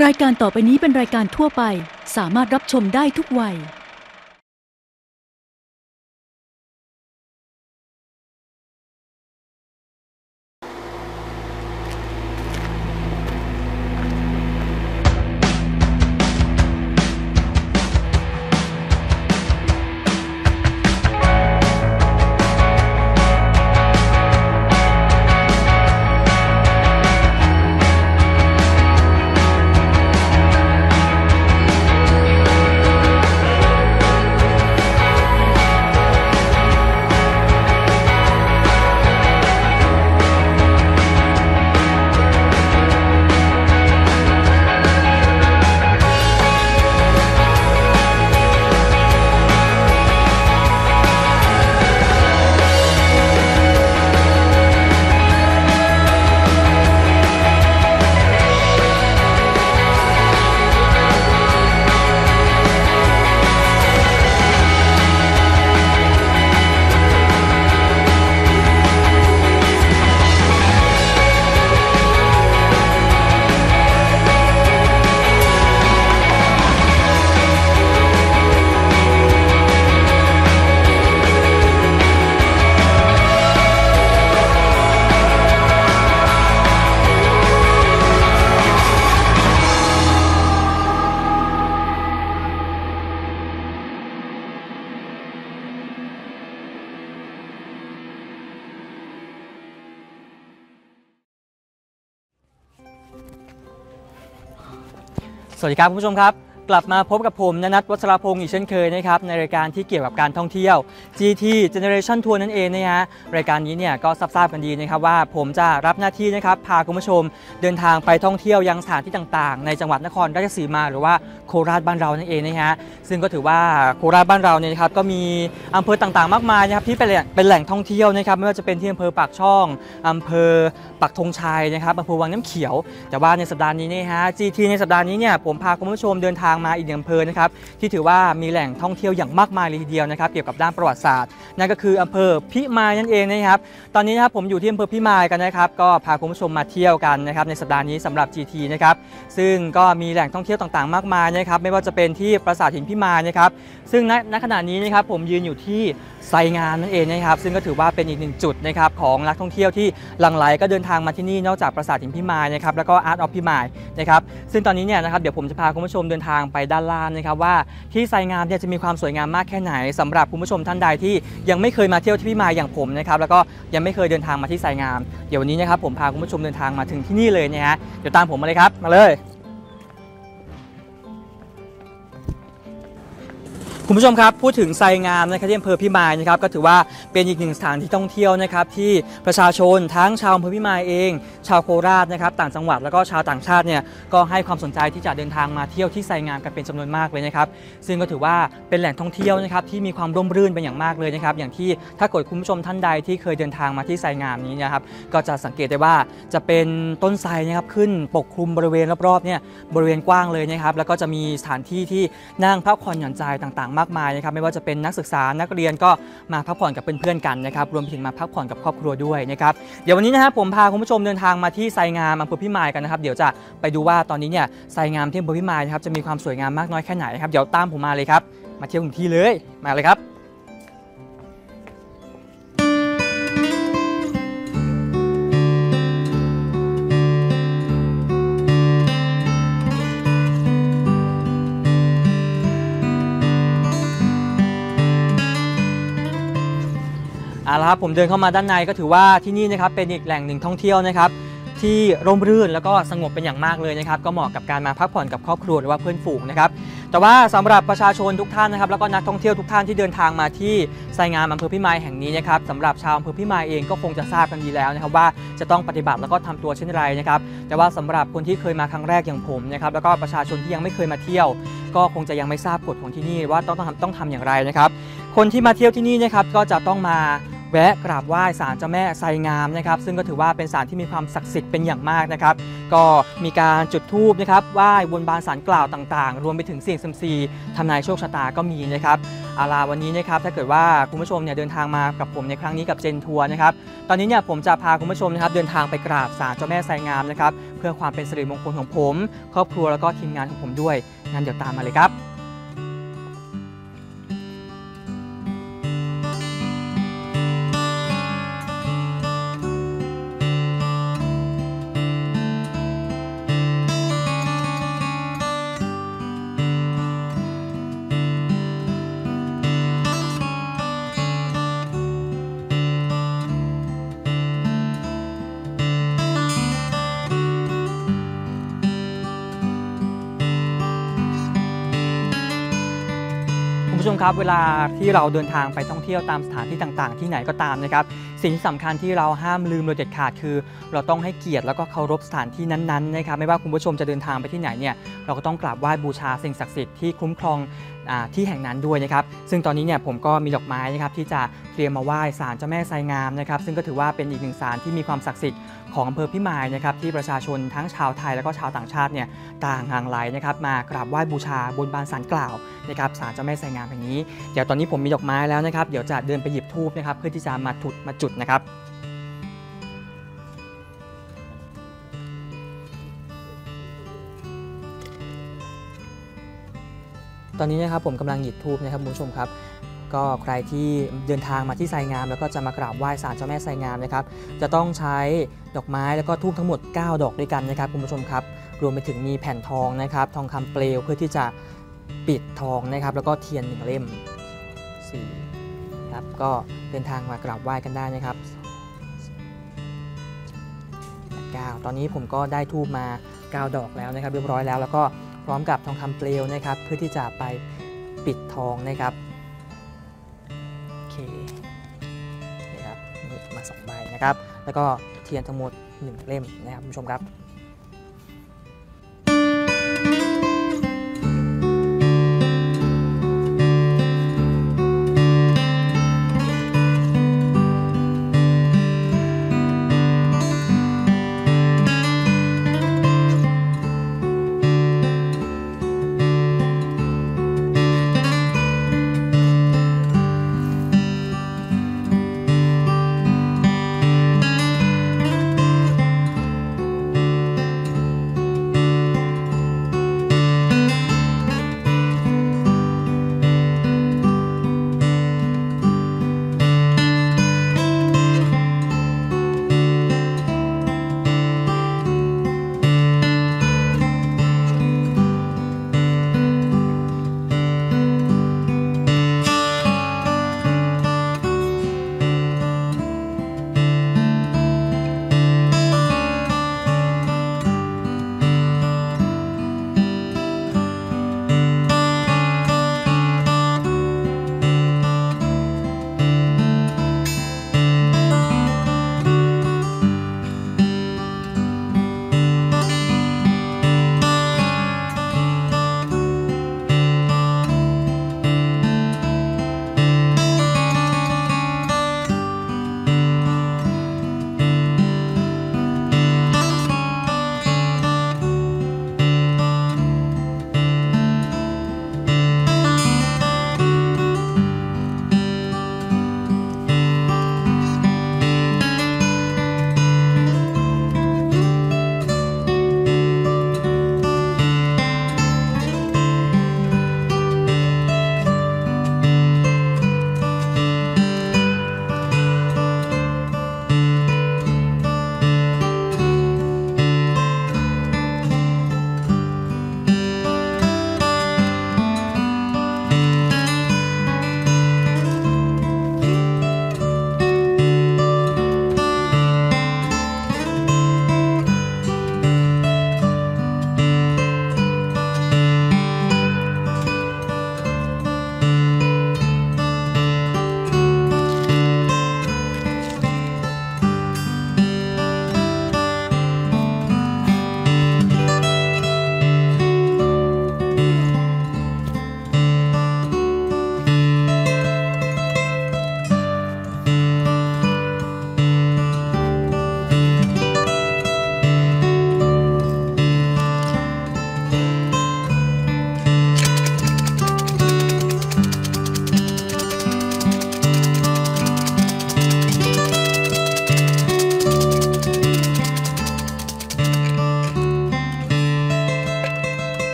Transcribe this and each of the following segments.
รายการต่อไปนี้เป็นรายการทั่วไปสามารถรับชมได้ทุกวัยสวัสดีครับคุณผู้ชมครับกลับมาพบกับผมณนัท วัชรพงศ์อีกเช่นเคยนะครับในรายการที่เกี่ยวกับการท่องเที่ยว GT Generation Tour นั่นเองนะฮะรายการนี้เนี่ยก็ทราบกันดีนะครับว่าผมจะรับหน้าที่นะครับพาคุณผู้ชมเดินทางไปท่องเที่ยวยังสถานที่ต่างๆในจังหวัดนครราชสีมาหรือว่าโคราชบ้านเรานั่นเองนะฮะซึ่งก็ถือว่าโคราชบ้านเราเนี่ยนะครับก็มีอำเภอต่างๆมากมายนะครับที่เป็นแหล่งท่องเที่ยวนะครับไม่ว่าจะเป็นที่อำเภอปากช่องอำเภอปักธงชัยนะครับอำเภอวังน้ำเขียวแต่ว่าในสัปดาห์นี้นะฮะ GT ในสัปดาห์นี้เนี่ยผมพาคุณผู้ชมเดินทางมาอีกอำเภอนะครับที่ถือว่ามีแหล่งท่องเที่ยวอย่างมากมายเลยทีเดียวนะครับเกี่ยวกับด้านประวัติศาสตร์นั่นก็คืออำเภอพิมายนั่นเองนะครับตอนนี้นะครับผมอยู่ที่อำเภอพิมายกันนะครับก็พาคุณผู้ชมมาเที่ยวกันนะครับในสัปดาห์นี้สำหรับ GT นะครับซึ่งก็มีแหล่งท่องเที่ยวต่างๆมากมายนะครับไม่ว่าจะเป็นที่ปราสาทหินพิมายนะครับซึ่งณขณะนี้นะครับผมยืนอยู่ที่ไซงามนั่นเองนะครับซึ่งก็ถือว่าเป็นอีกหนึ่งจุดนะครับของนักท่องเที่ยวที่หลั่งไหลก็เดินทางมาที่นี่นอกจากปราสาทหินพิมายนะครับแล้วก็อาร์ตออฟพิมายนะครับซึ่งตอนนี้เนี่ยนะครับเดี๋ยวผมจะพาคุณผู้ชมเดินทางไปด้านล่างนะครับว่าที่ไซงามเนี่ยจะมีความสวยงามมากแค่ไหนสำหรับคุณผู้ชมท่านใดที่ยังไม่เคยมาเที่ยวที่พิมายอย่างผมนะครับแล้วก็ยังไม่เคยเดินทางมาที่ไซงามเดี๋ยววันนี้นะครับผมพาคุณผู้ชมเดินทางมาถึงที่นี่เลยนะฮะเดี๋ยวตามผมมาเลยครับมาเลยคุณผู้ชมครับพูดถึงไซงามนะครับที่อำเภอพิมายนะครับก็ถือว่าเป็นอีกหนึ่งสถานที่ท่องเที่ยวนะครับที่ประชาชนทั้งชาวอำเภอพิมายเองชาวโคราชนะครับต่างจังหวัดแล้วก็ชาวต่างชาติเนี่ยก็ให้ความสนใจที่จะเดินทางมาเที่ยวที่ไซงามกันเป็นจำนวนมากเลยนะครับซึ่งก็ถือว่าเป็นแหล่งท่องเที่ยวนะครับที่มีความร่มรื่นเป็นอย่างมากเลยนะครับอย่างที่ถ้าเกิดคุณผู้ชมท่านใดที่เคยเดินทางมาที่ไซงามนี้นะครับก็จะสังเกตได้ว่าจะเป็นต้นไทรนะครับขึ้นปกคลุมบริเวณรอบๆเนี่ยบริเวณกว้างเลยนะครับแล้วก็จะมีสถานที่ที่นั่งพักผ่อนหย่อนใจต่างๆมากมายนะครับไม่ว่าจะเป็นนักศึกษานักเรียนก็มาพักผ่อนกับเพื่อนๆกันนะครับรวมถึงมาพักผ่อนกับครอบครัวด้วยนะครับเดี๋ยววันนี้นะครับผมพาคุณผู้ชมเดินทางมาที่ไซงามอำเภอพิมายกันนะครับเดี๋ยวจะไปดูว่าตอนนี้เนี่ยไซงามที่อำเภอพิมายนะครับจะมีความสวยงามมากน้อยแค่ไหนครับเดี๋ยวตามผมมาเลยครับมาเที่ยวถึงที่เลยมาเลยครับเอาละครับผมเดินเข้ามาด้านในก็ถือว่าที่นี่นะครับเป็นอีกแหล่งหนึ่งท่องเที่ยวนะครับที่ร่มรื่นแล้วก็สงบเป็นอย่างมากเลยนะครับก็เหมาะกับการมาพักผ่อนกับครอบครัวหรือว่าเพื่อนฝูงนะครับแต่ว่าสำหรับประชาชนทุกท่านนะครับแล้วก็นักท่องเที่ยวทุกท่านที่เดินทางมาที่ไซงามอำเภอพิมายแห่งนี้นะครับสำหรับชาวอำเภอพิมายเองก็คงจะทราบกันดีแล้วนะครับว่าจะต้องปฏิบัติแล้วก็ทำตัวเช่นไรนะครับแต่ว่าสำหรับคนที่เคยมาครั้งแรกอย่างผมนะครับแล้วก็ประชาชนที่ยังไม่เคยมาเที่ยวก็คงจะยังไม่ทราบกฎของที่นี่ว่าต้องทำอย่างไรนะครับคนที่มาเที่ยวที่นี่นะครับก็จะต้องมา แวะกราบไหว้ศาลเจ้าแม่ไซงามนะครับซึ่งก็ถือว่าเป็นศาลที่มีความศักดิ์สิทธิ์เป็นอย่างมากนะครับก็มีการจุดธูปนะครับไหว้บนบานศาลกล่าวต่างๆรวมไปถึงเสี่ยงเซียมซีทำนายโชคชะตาก็มีนะครับเอาล่ะวันนี้นะครับถ้าเกิดว่าคุณผู้ชมเนี่ยเดินทางมากับผมในครั้งนี้กับเจนทัวร์นะครับตอนนี้เนี่ยผมจะพาคุณผู้ชมนะครับเดินทางไปกราบศาลเจ้าแม่ไซงามนะครับเพื่อความเป็นสิริมงคลของผมครอบครัวแล้วก็ทีมงานของผมด้วยงั้นเดี๋ยวตามมาเลยครับคุณผู้ชมครับเวลาที่เราเดินทางไปท่องเที่ยวตามสถานที่ต่างๆที่ไหนก็ตามนะครับสิ่งที่สำคัญที่เราห้ามลืมโดยเด็ดขาดคือเราต้องให้เกียรติแล้วก็เคารพสถานที่นั้นๆนะครับไม่ว่าคุณผู้ชมจะเดินทางไปที่ไหนเนี่ยเราก็ต้องกราบไหว้บูชาสิ่งศักดิ์สิทธิ์ที่คุ้มครองที่แห่งนั้นด้วยนะครับซึ่งตอนนี้เนี่ยผมก็มีดอกไม้นะครับที่จะเตรียมมาไหว้ศาลเจ้าแม่ไซงามนะครับซึ่งก็ถือว่าเป็นอีกหนึ่งศาลที่มีความศักดิ์สิทธิ์ของอำเภอพิมายนะครับที่ประชาชนทั้งชาวไทยและก็ชาวต่างชาติเนี่ยต่างหลั่งไหลนะครับมากราบไหว้บูชาบนบานศาลกล่าวนะครับศาลเจ้าแม่ไซงามแห่งนี้เดี๋ยวตอนนี้ผมมีดอกไม้แล้วนะครับเดี๋ยวจะเดินไปหยิบธูปนะครับเพื่อที่จะมาจุดนะครับตอนนี้นะครับผมกำลังหยิบธูปนะครับคุณผู้ชมครับก็ใครที่เดินทางมาที่ไซงามแล้วก็จะมากราบไหว้ศาลเจ้าแม่ไซงามนะครับจะต้องใช้ดอกไม้แล้วก็ธูปทั้งหมด9 ดอกด้วยกันนะครับคุณผู้ชมครับรวมไปถึงมีแผ่นทองนะครับทองคำเปลวเพื่อที่จะปิดทองนะครับแล้วก็เทียน1 เล่ม4ครับก็เดินทางมากราบไหว้กันได้นะครับ9ตอนนี้ผมก็ได้ธูปมา9 ดอกแล้วนะครับเรียบร้อยแล้วแล้วก็พร้อมกับทองคำเปลวนะครับเพื่อที่จะไปปิดทองนะครับโอเคนี่ครับนี่มา2 ใบนะครับแล้วก็เทียนทั้งหมด1 เล่มนะครับคุณผู้ชมครับ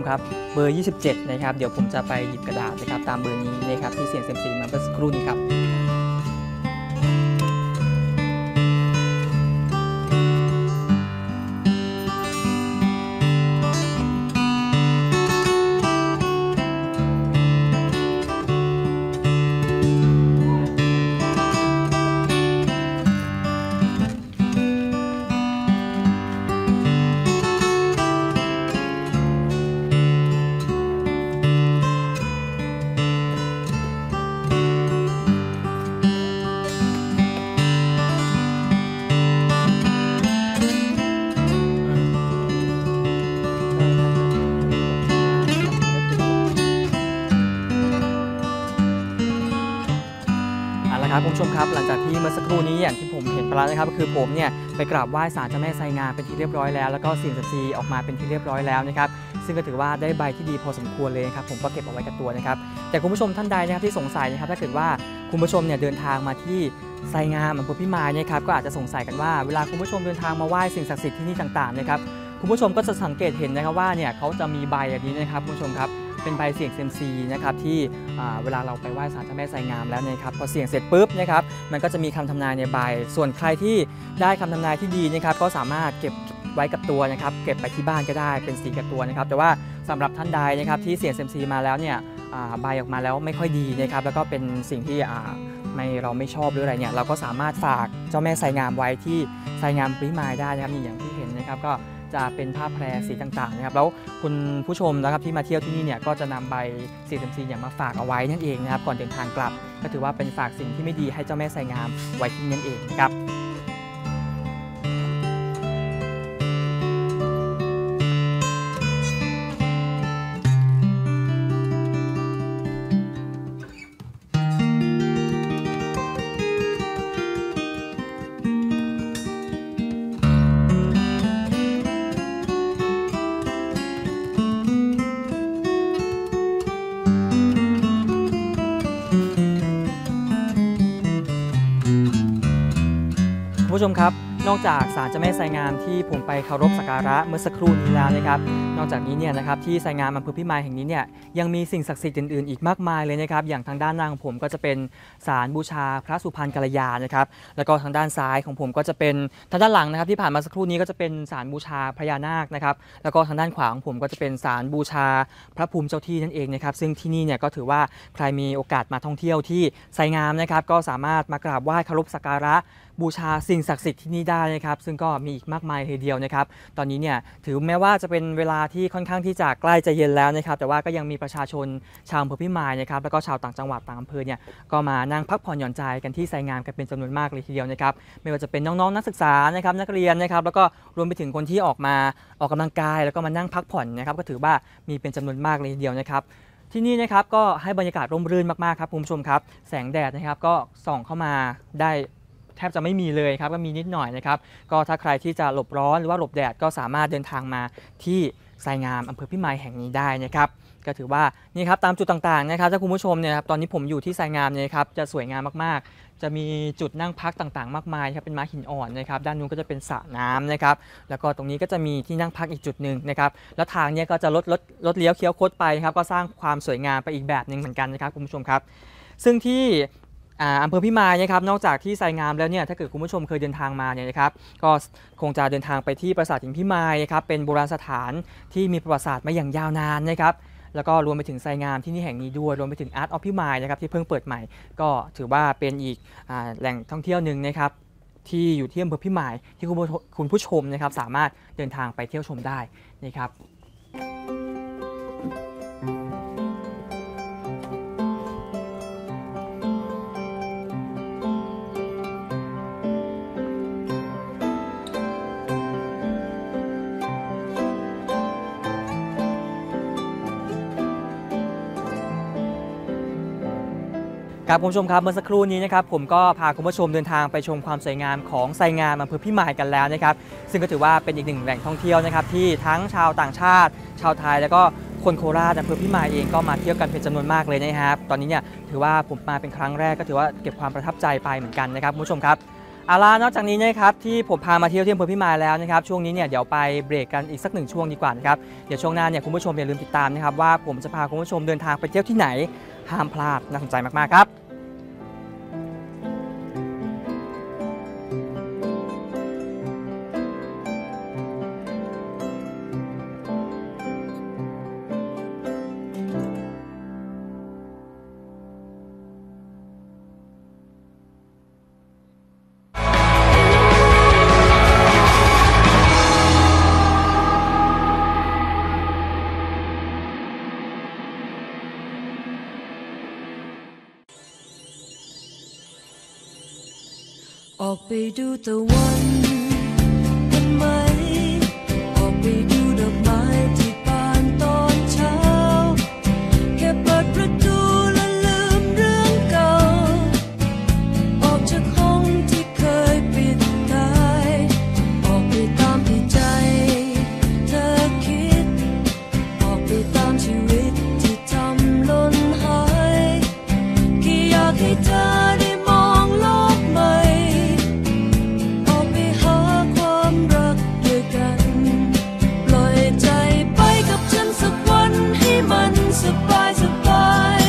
ครับเบอร์ 27 นะครับเดี๋ยวผมจะไปหยิบกระดาษนะครับตามเบอร์นี้นะครับที่เสี่ยงเซียมซีมาเมื่อสักครู่นี้ครับครับคุณผู้ชมครับหลังจากที่เมื่อสักครู่นี้อย่างที่ผมเห็นไปแล้วนะครับก็คือผมเนี่ยไปกราบไหว้ศาลเจ้าแม่ไซงามเป็นที่เรียบร้อยแล้วแล้วก็เสี่ยงเซียมซีออกมาเป็นที่เรียบร้อยแล้วนะครับซึ่งก็ถือว่าได้ใบที่ดีพอสมควรเลยครับผมก็เก็บเอาไว้กับตัวนะครับแต่คุณผู้ชมท่านใดนะครับที่สงสัยนะครับถ้าเกิดว่าคุณผู้ชมเนี่ยเดินทางมาที่ไซงามอำเภอพิมายนะครับก็อาจจะสงสัยกันว่าเวลาคุณผู้ชมเดินทางมาไหว้สิ่งศักดิ์สิทธิ์ที่นี่ต่างๆนะครับคุณผู้ชมก็จะสังเกตเห็นนะครับว่าเนี่ยเขาจะมีใบอย่างนี้นะครับคุณผู้ชมครับเป็นใบเสี่ยงเซียมซีนะครับที่เวลาเราไปไหว้ศาลเจ้าแม่ไซงามแล้วนะครับพอเสี่ยงเสร็จปุ๊บนะครับมันก็จะมีคำทำนายในใบส่วนใครที่ได้คำทำนายที่ดีนะครับก็สามารถเก็บไว้กับตัวนะครับเก็บไปที่บ้านก็ได้เป็นสีกับตัวนะครับแต่ว่าสำหรับท่านใดนะครับที่เสี่ยงเซียมซีมาแล้วเนี่ยใบออกมาแล้วไม่ค่อยดีนะครับแล้วก็เป็นสิ่งที่เราไม่ชอบหรืออะไรเนี่ยเราก็สามารถฝากเจ้าแม่ไซงามไว้ที่ไซงามพิมายได้นะครับนี่อย่างที่เห็นนะครับก็จะเป็นผ้าแพรสีต่างๆนะครับแล้วคุณผู้ชมนะครับที่มาเที่ยวที่นี่เนี่ยก็จะนำใบเสี่ยงเซียมซีอย่างมาฝากเอาไว้นั่นเองนะครับก่อนเดินทางกลับก็ถือว่าเป็นฝากสิ่งที่ไม่ดีให้เจ้าแม่ไซงามไว้ที่นั่นเองนะครับคุณผู้ชมครับนอกจากศาลเจ้าแม่ไซงามที่ผมไปเคารพสักการะเมื่อสักครู่นี้แล้วนะครับนอกจากนี้เนี่ยนะครับที่ไซงามอำเภอพิมายแห่งนี้เนี่ยยังมีสิ่งศักดิ์สิทธิ์อื่นๆอีกมากมายเลยนะครับอย่างทางด้านหน้าของผมก็จะเป็นศาลบูชาพระสุพรรณกัลยานะครับแล้วก็ทางด้านซ้ายของผมก็จะเป็นทางด้านหลังนะครับที่ผ่านมาสักครู่นี้ก็จะเป็นศาลบูชาพญานาคนะครับแล้วก็ทางด้านขวาของผมก็จะเป็นศาลบูชาพระภูมิเจ้าที่นั่นเองนะครับซึ่งที่นี่เนี่ยก็ถือว่าใครมีโอกาสมาท่องเที่ยวที่ไซงามนะครับก็สามารถมากราบไหว้เคารพสักการะบูชาสิ่งศักดิ์สิทธิ์ที่นี่ได้นะครับซึ่งก็มีอีกมากมายทีเดียวนะครับตอนนี้เนี่ยถือแม้ว่าจะเป็นเวลาที่ค่อนข้างที่จะใกล้จะเย็นแล้วนะครับแต่ว่าก็ยังมีประชาชนชาวอำเภอพิมายนะครับแล้วก็ชาวต่างจังหวัดต่างอำเภอเนี่ยก็มานั่งพักผ่อนหย่อนใจกันที่ไซงามกันเป็นจำนวนมากเลยทีเดียวนะครับไม่ว่าจะเป็นน้องๆนักศึกษานะครับนักเรียนนะครับแล้วก็รวมไปถึงคนที่ออกมาออกกำลังกายแล้วก็มานั่งพักผ่อนนะครับก็ถือว่ามีเป็นจำนวนมากเลยทีเดียวนะครับที่นี่นะครับก็ให้บรรยากาศร่มรื่นมากๆครับคุณผู้ชมครับแสงแดดนะครับก็ส่องเข้ามาได้แทบจะไม่มีเลยครับก็มีนิดหน่อยนะครับก็ถ้าใครที่จะหลบร้อนหรือว่าหลบแดดก็สามารถเดินทางมาที่ไซงามอำเภอพิมายแห่งนี้ได้นะครับก็ถือว่านี่ครับตามจุดต่างๆนะครับถ้าคุณผู้ชมเนี่ยครับตอนนี้ผมอยู่ที่ไซงามเนี่ยครับจะสวยงามมากๆจะมีจุดนั่งพักต่างๆมากมายครับเป็นม้าหินอ่อนนะครับด้านนู้นก็จะเป็นสระน้ำนะครับแล้วก็ตรงนี้ก็จะมีที่นั่งพักอีกจุดหนึ่งนะครับแล้วทางเนี่ยก็จะลดเลี้ยวเคี้ยวคดไปครับก็สร้างความสวยงามไปอีกแบบหนึ่งเหมือนกันนะครับคุณผู้ชมครับซึ่งที่อำเภอพิมายนะครับนอกจากที่ไซงามแล้วเนี่ยถ้าเกิดคุณผู้ชมเคยเดินทางมาเนี่ยนะครับก็คงจะเดินทางไปที่ปราสาทหินพิมายนะครับเป็นโบราณสถานที่มีประวัติศาสตร์มาอย่างยาวนานนะครับแล้วก็รวมไปถึงไซงามที่นี่แห่งนี้ด้วยรวมไปถึงอาร์ตออฟพิมายนะครับที่เพิ่งเปิดใหม่ก็ถือว่าเป็นอีกแหล่งท่องเที่ยวหนึ่งนะครับที่อยู่ที่อำเภอพิมายที่คุณผู้ชมนะครับสามารถเดินทางไปเที่ยวชมได้นะครับ ครับคุณผู้ชมครับเมื่อสักครู่นี้นะครับผมก็พาคุณผู้ชมเดินทางไปชมความสวยงามของไซงามอำเภอพิมายกันแล้วนะครับซึ่งก็ถือว่าเป็นอีกหนึ่งแหล่งท่องเที่ยวนะครับที่ทั้งชาวต่างชาติชาวไทยแล้วก็คนโคราชอำเภอพิมายเองก็มาเที่ยวกันเป็นจำนวนมากเลยนะครับตอนนี้เนี่ยถือว่าผมมาเป็นครั้งแรกก็ถือว่าเก็บความประทับใจไปเหมือนกันนะครับคุณผู้ชมครับ เอาล่ะนอกจากนี้นะครับที่ผมพามาเที่ยวที่อำเภอพิมายแล้วนะครับช่วงนี้เนี่ยเดี๋ยวไปเบรกกันอีกสักหนึ่งช่วงดีกว่านะครับเดี๋ยวช่วงหน้าเนี่ยคุณผู้ชมอย่าลืมติดตามนะครับว่าผมจะพาคุณผู้ชมเดินทางไปเที่ยวที่ไหนห้ามพลาดน่าสนใจมากๆครับออกไปดูตะวันกันไหมออกไปดูดอกไม้ที่บานตอนเช้าแค่เปิดประตูและลืมเรื่องเก่าออกจากห้องที่เคยปิดตายออกไปตามที่ใจเธอคิดออกไปตามชีวิตที่ทำหล่นหายแค่อยากให้เธอได้มองโลกใหม่สบายสบาย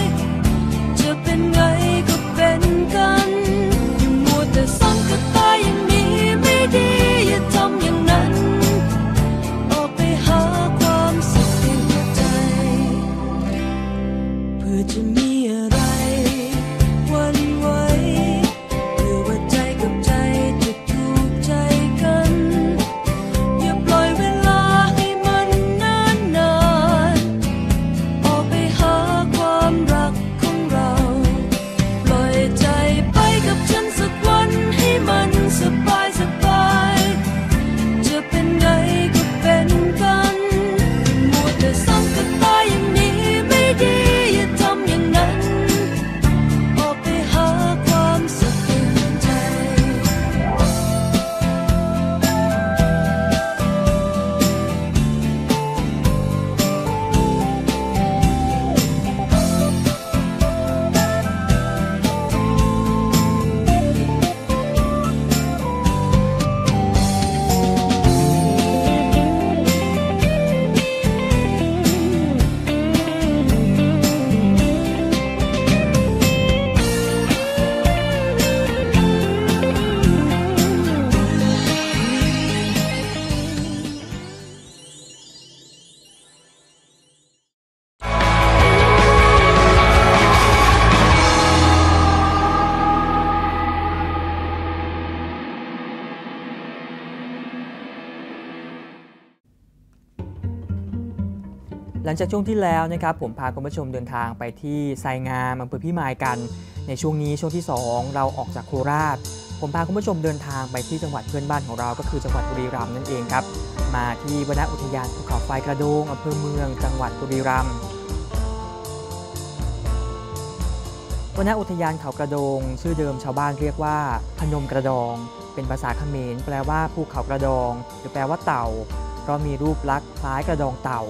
จะเป็นไงก็เป็นกันอย่ามัวแต่ซ้ำกับตายอย่างนี้ไม่ดีอย่าทำอย่างนั้นออกไปหาความสุขในหัวใจเพื่อจะมีอะไรหวั่นไหวเพื่อว่าใจกับใจจะถูกใจกันอย่าปล่อยเวลาให้มันนานออกไปหาความรักของเราปล่อยใจไปกับฉันสักวันให้มันสบายสบายจะเป็นไงก็เป็นกันมัวแต่ซ้ำกันตายอย่างนี้ไม่ดีอย่าทำอย่างนั้นออกไปหาความสุขในหัวใจหลังจากช่วงที่แล้วนะครับผมพาคุณผู้ชมเดินทางไปที่ไซงามอำเภอพิมายกันในช่วงนี้ช่วงที่2เราออกจากโคราชผมพาคุณผู้ชมเดินทางไปที่จังหวัดเพื่อนบ้านของเราก็คือจังหวัดบุรีรัมย์นั่นเองครับมาที่วนอุทยานภูเขาไฟกระโดงอำเภอเมืองจังหวัดบุรีรัมย์วนอุทยานเขากระโดงชื่อเดิมชาวบ้านเรียกว่าพนมกระดองเป็นภาษาเขมรแปลว่าภูเขากระดองหรือแปลว่าเต่าเพราะมีรูปลักษณ์คล้ายกระดองเต่า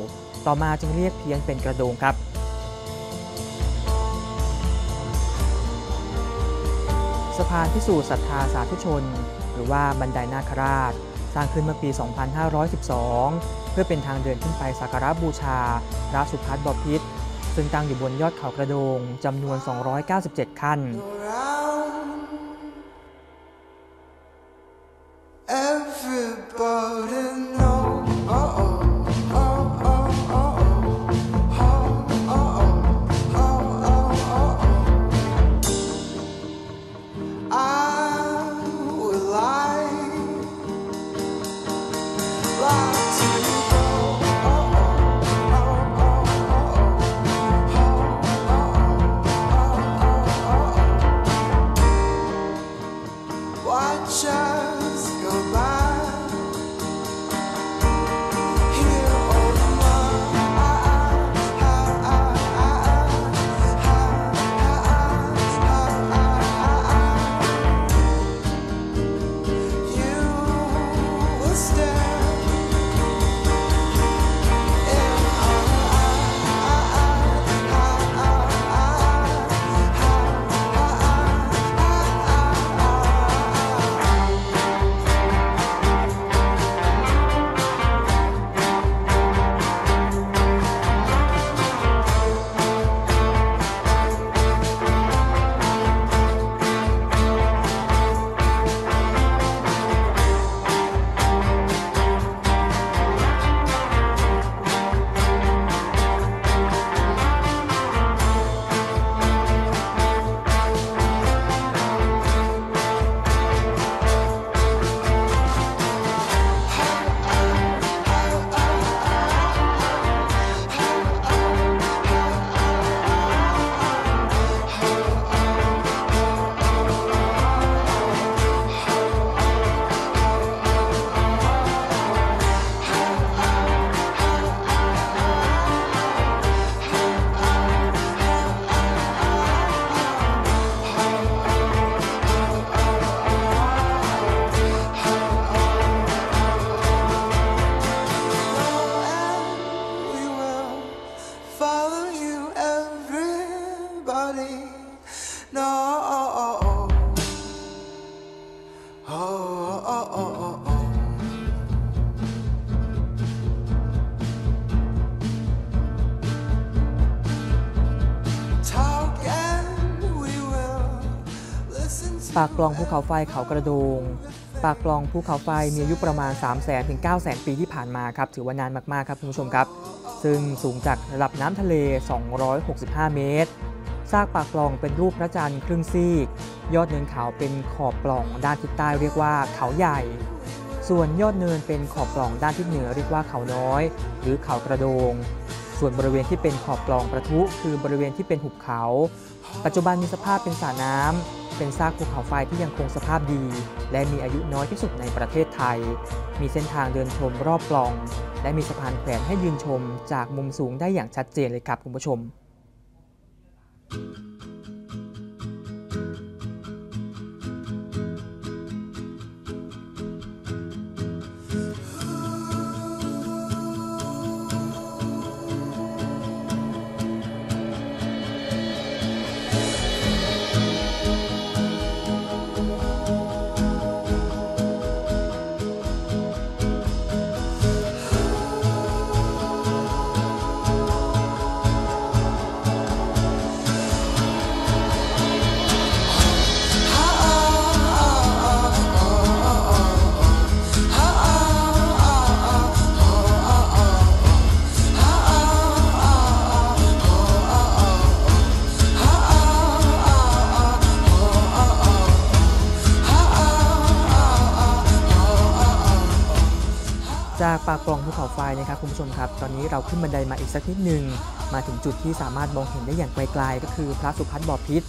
ต่อมาจึงเรียกเพี้ยนเป็นกระโดงครับสะพานพิสูจน์ศรัทธาสาธุชนหรือว่าบันไดนาคราชสร้างขึ้นเมื่อปี 2512 เพื่อเป็นทางเดินขึ้นไปสักการะบูชาพระสุทัศน์บพิตรซึ่งตั้งอยู่บนยอดเขากระโดงจำนวน 297 ขั้น Everybody know ปากปล่องภูเขาไฟเขากระโดงปากปล่องภูเขาไฟมีอายุประมาณ 300,000 ถึง 900,000 ปีที่ผ่านมาครับถือว่านานมากๆครับคุณผู้ชมครับซึ่งสูงจากระดับน้ำทะเล 265 เมตรซากปากปล่องเป็นรูปพระจันทร์ครึ่งซีกยอดเนินเขาเป็นขอบปล่องด้านทิศใต้เรียกว่าเขาใหญ่ส่วนยอดเนินเป็นขอบปล่องด้านทิศเหนือเรียกว่าเขาน้อยหรือเขากระโดงส่วนบริเวณที่เป็นขอบปล่องประทุคือบริเวณที่เป็นหุบเขาปัจจุบันมีสภาพเป็นสระน้ำเป็นซากภูเขาไฟที่ยังคงสภาพดีและมีอายุน้อยที่สุดในประเทศไทยมีเส้นทางเดินชมรอบปล่องและมีสะพานแขวนให้ยืนชมจากมุมสูงได้อย่างชัดเจนเลยครับคุณผู้ชมจากปากปล่องภูเขาไฟนะครับคุณผู้ชมครับตอนนี้เราขึ้นบันไดมาอีกสักนิดนึงมาถึงจุดที่สามารถมองเห็นได้อย่างไกลๆก็คือพระสุพัฒน์บพิตร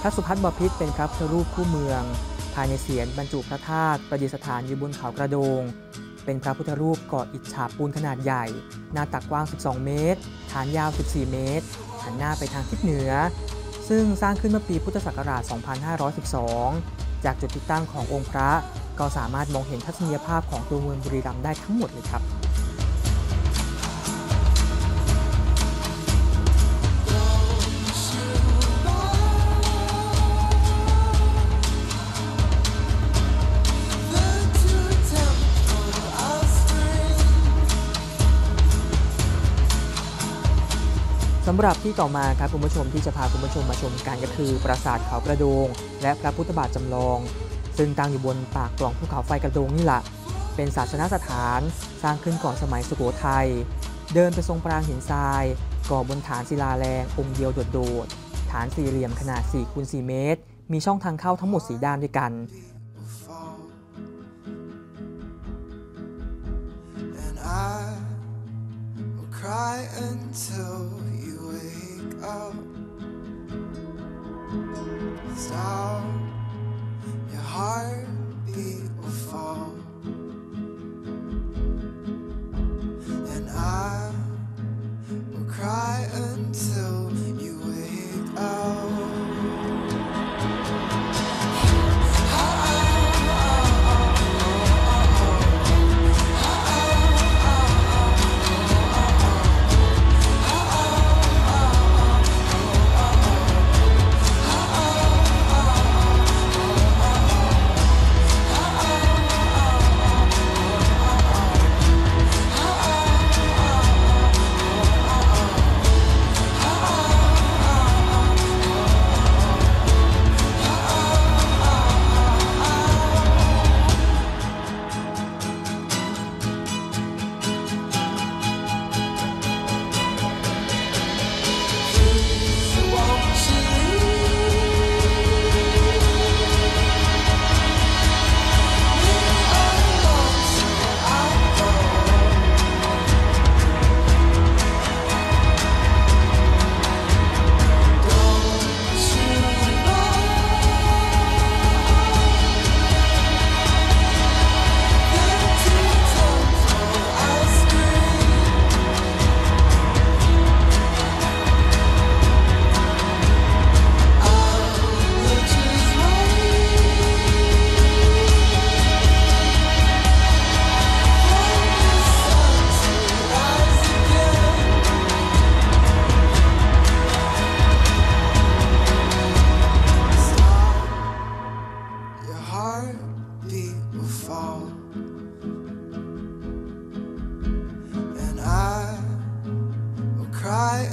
พระสุพัฒน์บพิตรเป็นพระพุทธรูปคู่เมืองภายในเศียรบรรจุพระธาตุประดิษฐานอยู่บนเขากระโดงเป็นพระพุทธรูปก่ออิฐฉาบปูนขนาดใหญ่หน้าตักกว้าง12 เมตรฐานยาว14 เมตรหันหน้าไปทางทิศเหนือซึ่งสร้างขึ้นเมื่อปีพุทธศักราช 2512 จากจุดที่ตั้งขององค์พระก็สามารถมองเห็นทัศนียภาพของตัวเมืองบุรีรัมย์ได้ทั้งหมดเลยครับสำหรับที่ต่อมาครับคุณผู้ชมที่จะพาคุณผู้ชมมาชมกันก็คือปราสาทเขากระโดงและพระพุทธบาทจำลองซึ่งตั้งอยู่บนปากปล่องภูเขาไฟกระโดงนี่แหละเป็นศาสนสถานสร้างขึ้นก่อนสมัยสุโขทัยเดินไปทรงปรางหินทรายก่อบนฐานศิลาแรงองค์เดียวโดดๆฐานสี่เหลี่ยมขนาด 4x4 เมตรมีช่องทางเข้าทั้งหมด4ด้านด้วยกันHeartbeat will fall, and I will cry until you wake up.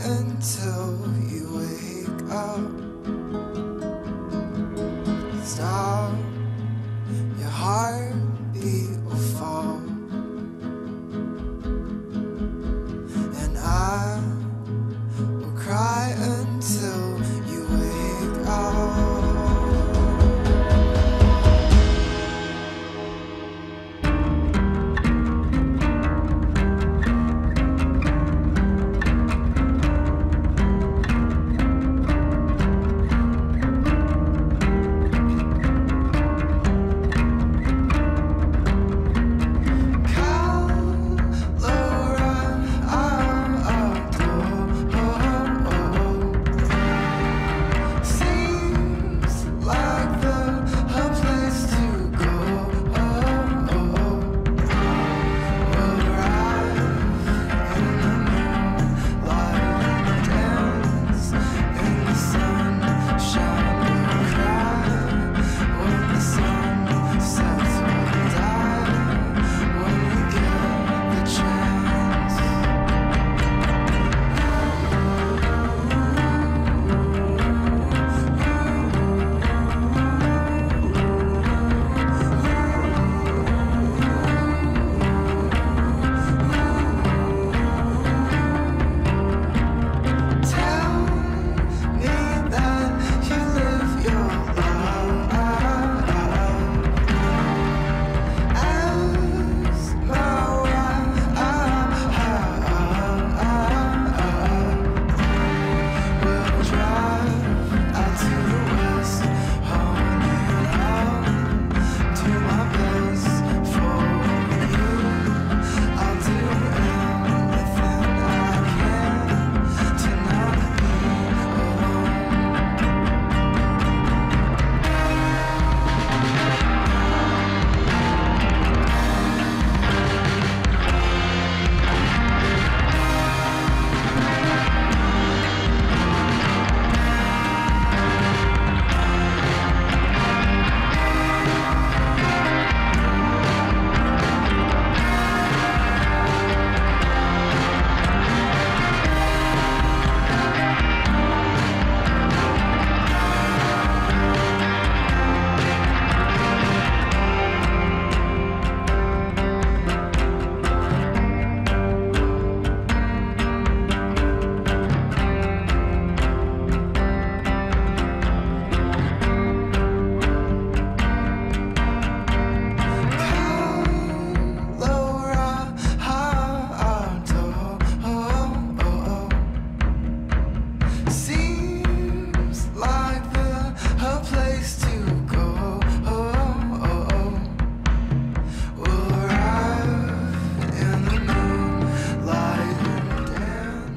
Until you wake up. Stop.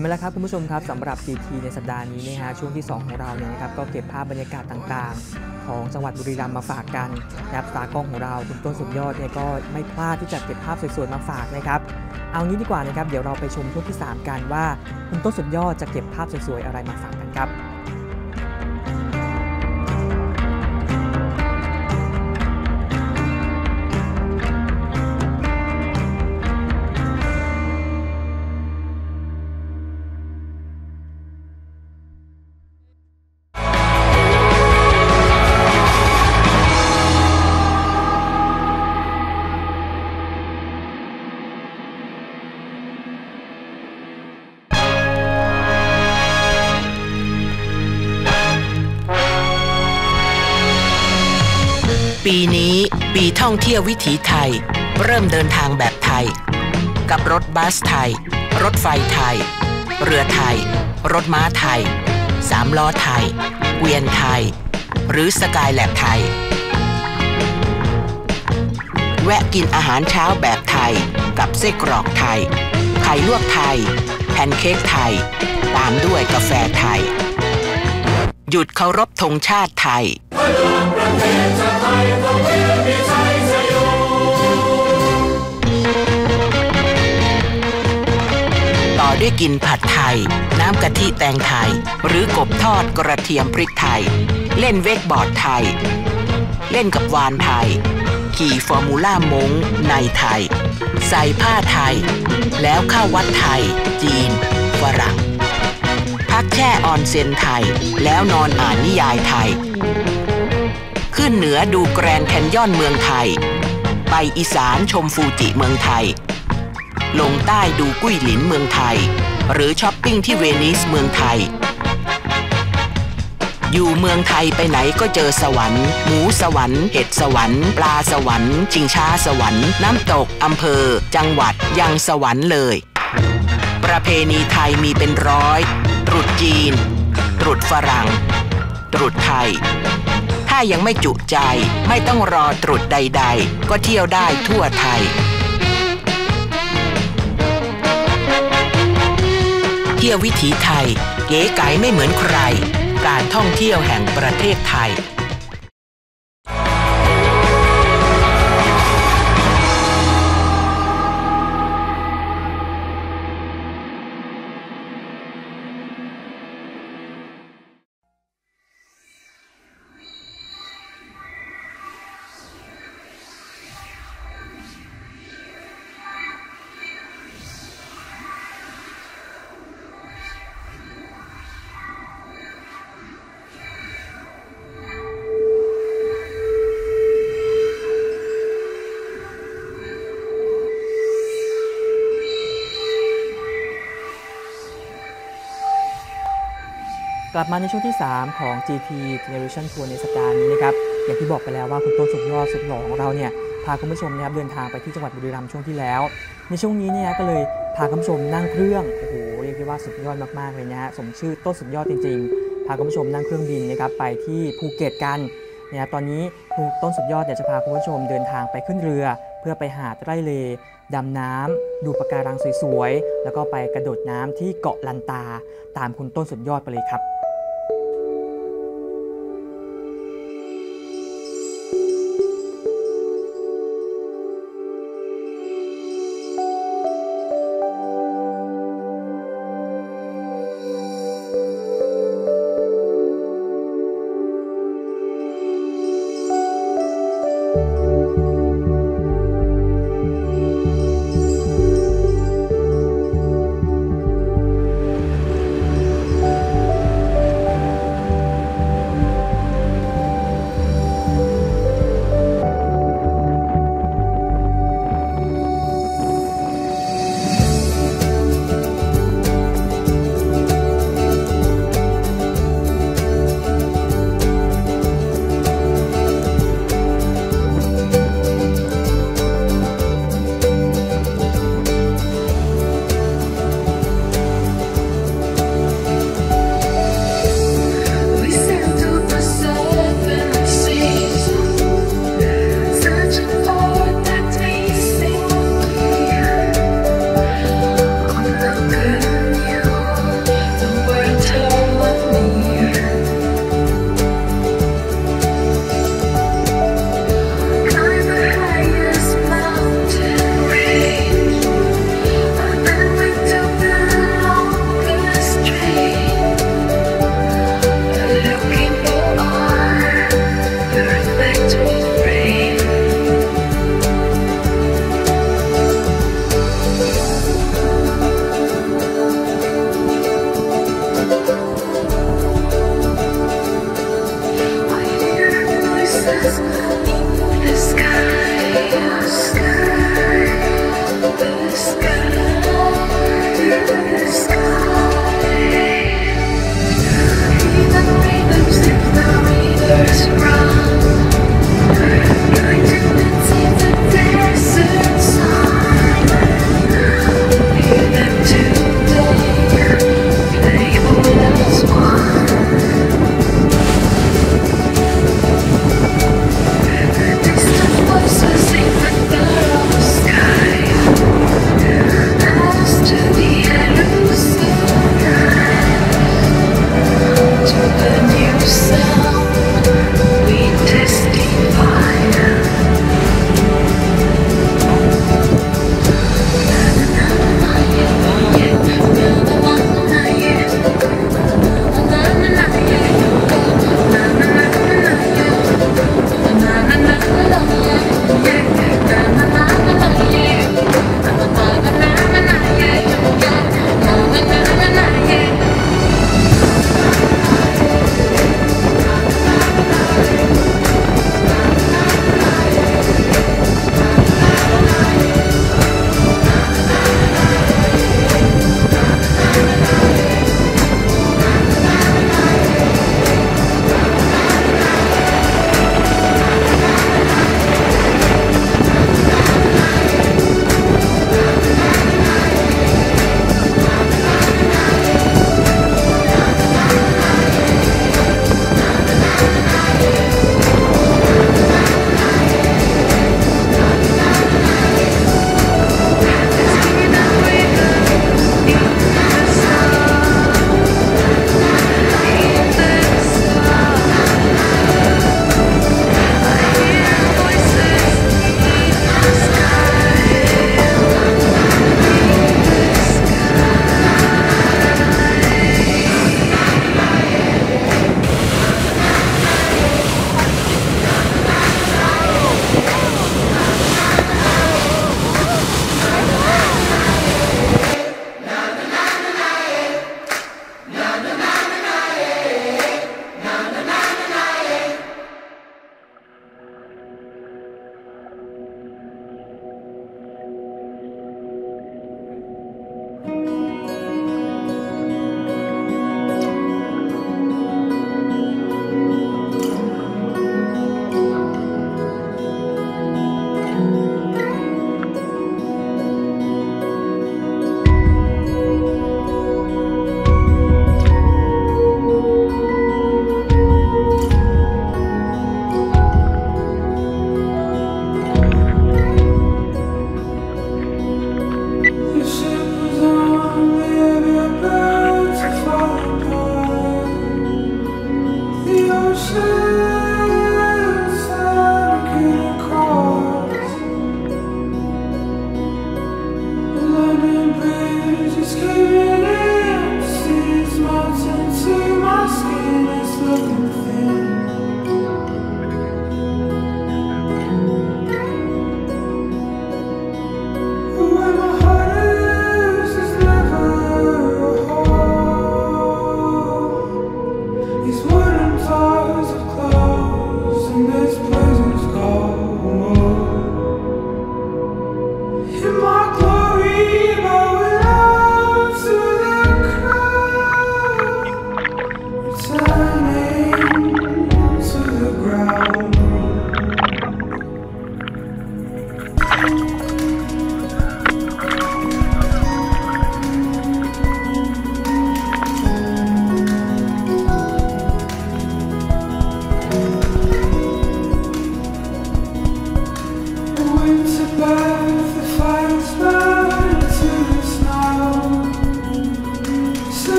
นไหมล่ะครับคุณผู้ชมครับสำหรับ GT ในสัปดาห์นี้นะฮะช่วงที่2ของเราเนี่ยนะครับก็เก็บภาพบรรยากาศต่างๆของจังหวัดบุรีรัมย์มาฝากกันนะครับตากล้องของเราคุณต้นสุดยอดเนี่ยก็ไม่พลาดที่จะเก็บภาพสวยๆมาฝากนะครับเอางี้ดีกว่านะครับเดี๋ยวเราไปชมช่วงที่3กันว่าคุณต้นสุดยอดจะเก็บภาพสวยๆอะไรมาฝากกันครับปีนี้ปีท่องเที่ยววิถีไทยเริ่มเดินทางแบบไทยกับรถบัสไทยรถไฟไทยเรือไทยรถม้าไทย3ล้อไทยเกวียนไทยหรือสกายแลบไทยแวะกินอาหารเช้าแบบไทยกับไส้กรอกไทยไข่ลวกไทยแพนเค้กไทยตามด้วยกาแฟไทยหยุดเคารพธงชาติไทยต่อด้วยกินผัดไทยน้ำกะทิแตงไทยหรือกบทอดกระเทียมพริกไทยเล่นเวกบอร์ดไทยเล่นกับวานไทยขี่ฟอร์มูล่ามงในไทยใส่ผ้าไทยแล้วเข้าวัดไทยจีนฝรั่งพักแช่ออนเซ็นไทยแล้วนอนอ่านนิยายไทยขึ้นเหนือดูแกรนด์แคนยอนเมืองไทยไปอีสานชมฟูจิเมืองไทยลงใต้ดูกุ้ยหลินเมืองไทยหรือช้อปปิ้งที่เวนิสเมืองไทยอยู่เมืองไทยไปไหนก็เจอสวรรค์หมูสวรรค์เห็ดสวรรค์ปลาสวรรค์ชิงช้าสวรรค์น้ำตกอำเภอจังหวัดยังสวรรค์เลยประเพณีไทยมีเป็นร้อยตรุษจีนตรุษฝรั่งตรุษไทยถ้ายังไม่จุใจไม่ต้องรอตรุษใดๆก็เที่ยวได้ทั่วไทยเที่ยววิถีไทยเก๋ไก๋ไม่เหมือนใครการท่องเที่ยวแห่งประเทศไทยกลับมาในช่วงที่3ของ GT Generation Tour ในสัปดาห์นี้นะครับอย่างที่บอกไปแล้วว่าคุณต้นสุดยอดสุดหล่อของเราเนี่ยพาคุณผู้ชมนะครับเดินทางไปที่จังหวัดบุรีรัมย์ช่วงที่แล้วในช่วงนี้เนี่ยก็เลยพาคุณผู้ชมนั่งเครื่องโอ้โหเรียกได้ว่าสุดยอดมากๆเลยนะฮะสมชื่อต้นสุดยอดจริงๆพาคุณผู้ชมนั่งเครื่องบินนะครับไปที่ภูเก็ตกันเนี่ยตอนนี้ต้นสุดยอดเนี่ยจะพาคุณผู้ชมเดินทางไปขึ้นเรือเพื่อไปหาดไร่เลดำน้ำดูปะการังสวยๆแล้วก็ไปกระโดดน้ำที่เกาะลันตาตามคุณต้นสุดยอดไปเลยครับ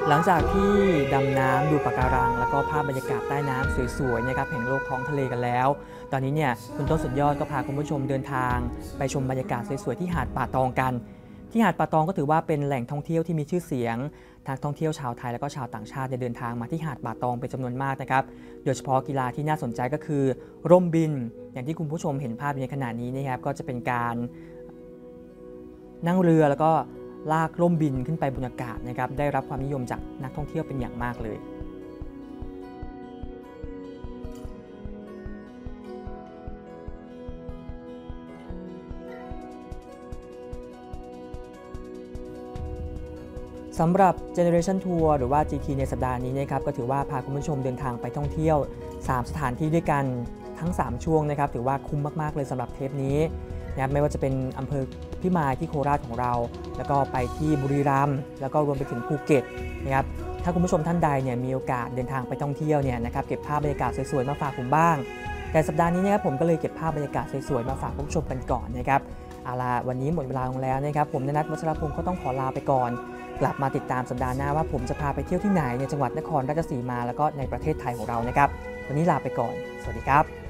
หลังจากที่ ดำน้ำดูปะการังแล้วก็ภาพบรรยากาศใต้น้ำสวยๆนะครับแห่งโลกท้องทะเลกันแล้วตอนนี้เนี่ยคุณต้นสุดยอดก็พาคุณผู้ชมเดินทางไปชมบรรยากาศสวยๆที่หาดป่าตองกันที่หาดป่าตองก็ถือว่าเป็นแหล่งท่องเที่ยวที่มีชื่อเสียงทั้งท่องเที่ยวชาวไทยและก็ชาวต่างชาติเดินทางมาที่หาดป่าตองเป็นจำนวนมากนะครับโดยเฉพาะกีฬาที่น่าสนใจก็คือร่มบินอย่างที่คุณผู้ชมเห็นภาพในขณะนี้นะครับก็จะเป็นการนั่งเรือแล้วก็ลากร่มบินขึ้นไปบนอากาศนะครับได้รับความนิยมจากนักท่องเที่ยวเป็นอย่างมากเลยสำหรับ Generation Tour หรือว่า GT ในสัปดาห์นี้นะครับก็ถือว่าพาคุณผู้ชมเดินทางไปท่องเที่ยว3สถานที่ด้วยกันทั้ง3ช่วงนะครับถือว่าคุ้มมากๆเลยสำหรับเทปนี้นะครับไม่ว่าจะเป็นอำเภอพิมายที่โคราชของเราแล้วก็ไปที่บุรีรัมย์แล้วก็รวมไปถึงภูเก็ตนะครับถ้าคุณผู้ชมท่านใดเนี่ยมีโอกาสเดินทางไปท่องเที่ยวเนี่ยนะครับเก็บภาพบรรยากาศสวยๆมาฝากผมบ้างแต่สัปดาห์นี้เนี่ยผมก็เลยเก็บภาพบรรยากาศสวยๆมาฝากคุณผู้ชมกันก่อนนะครับเอาล่ะวันนี้หมดเวลาลงแล้วนะครับผมณนัท วัชรพงศ์ก็ต้องขอลาไปก่อนกลับมาติดตามสัปดาห์หน้าว่าผมจะพาไปเที่ยวที่ไหนในจังหวัดนครราชสีมาแล้วก็ในประเทศไทยของเรานะครับวันนี้ลาไปก่อนสวัสดีครับ